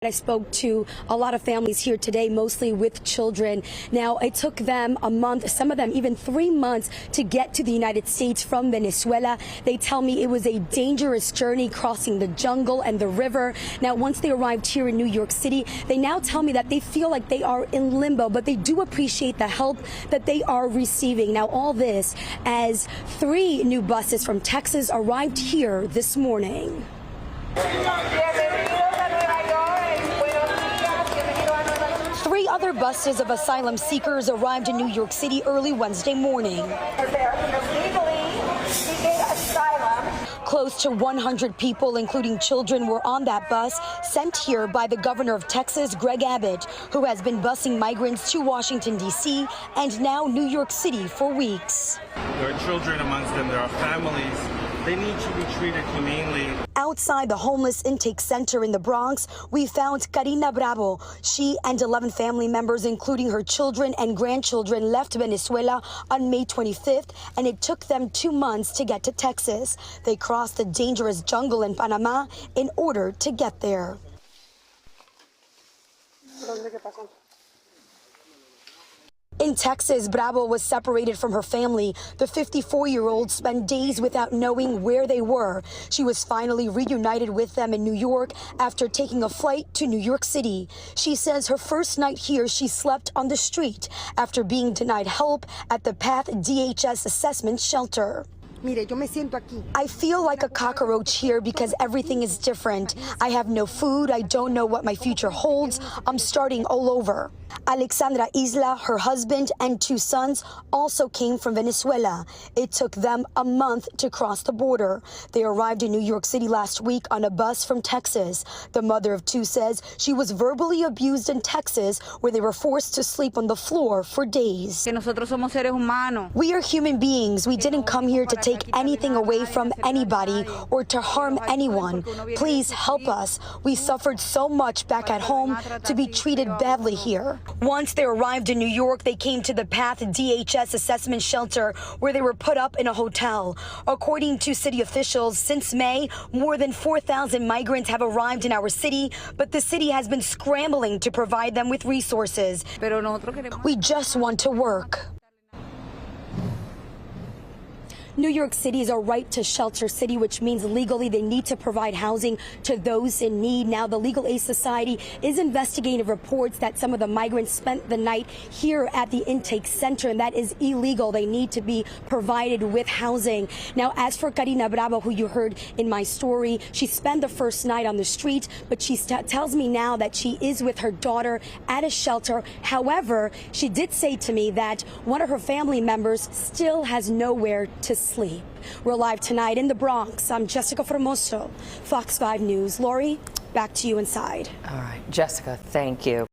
I spoke to a lot of families here today, mostly with children. Now, it took them a month, some of them even 3 months, to get to the United States from Venezuela. They tell me it was a dangerous journey crossing the jungle and the river. Now, once they arrived here in New York City, they now tell me that they feel like they are in limbo, but they do appreciate the help that they are receiving. Now, all this as 3 new buses from Texas arrived here this morning. 3 other buses of asylum seekers arrived in New York City early Wednesday morning. Close to 100 people, including children, were on that bus sent here by the governor of Texas, Greg Abbott, who has been busing migrants to Washington, D.C. and now New York City for weeks. There are children amongst them. There are families. They need to be treated humanely. Outside the homeless intake center in the Bronx, we found Karina Bravo. She and 11 family members, including her children and grandchildren, left Venezuela on May 25th, and it took them 2 months to get to Texas. They crossed the dangerous jungle in Panama in order to get there. In Texas, Bravo was separated from her family. The 54-year-old spent days without knowing where they were. She was finally reunited with them in New York after taking a flight to New York City. She says her first night here, she slept on the street after being denied help at the PATH DHS assessment shelter. I feel like a cockroach here because everything is different. I have no food. I don't know what my future holds. I'm starting all over. Alexandra Isla, her husband, and 2 sons also came from Venezuela. It took them a month to cross the border. They arrived in New York City last week on a bus from Texas. The mother of 2 says she was verbally abused in Texas, where they were forced to sleep on the floor for days. We are human beings. We didn't come here to take anything away from anybody or to harm anyone. Please help us. We suffered so much back at home to be treated badly here. Once they arrived in New York, they came to the PATH DHS assessment shelter, where they were put up in a hotel. According to city officials, since May, more than 4,000 migrants have arrived in our city, but the city has been scrambling to provide them with resources. We just want to work. New York City is a right to shelter city, which means legally they need to provide housing to those in need. Now, the Legal Aid Society is investigating reports that some of the migrants spent the night here at the intake center, and that is illegal. They need to be provided with housing. Now, as for Karina Bravo, who you heard in my story, she spent the first night on the street, but she tells me now that she is with her daughter at a shelter. However, she did say to me that one of her family members still has nowhere to sleep. We're live tonight in the Bronx. I'm Jessica Formoso, Fox 5 News. Lori, back to you inside. All right, Jessica, thank you.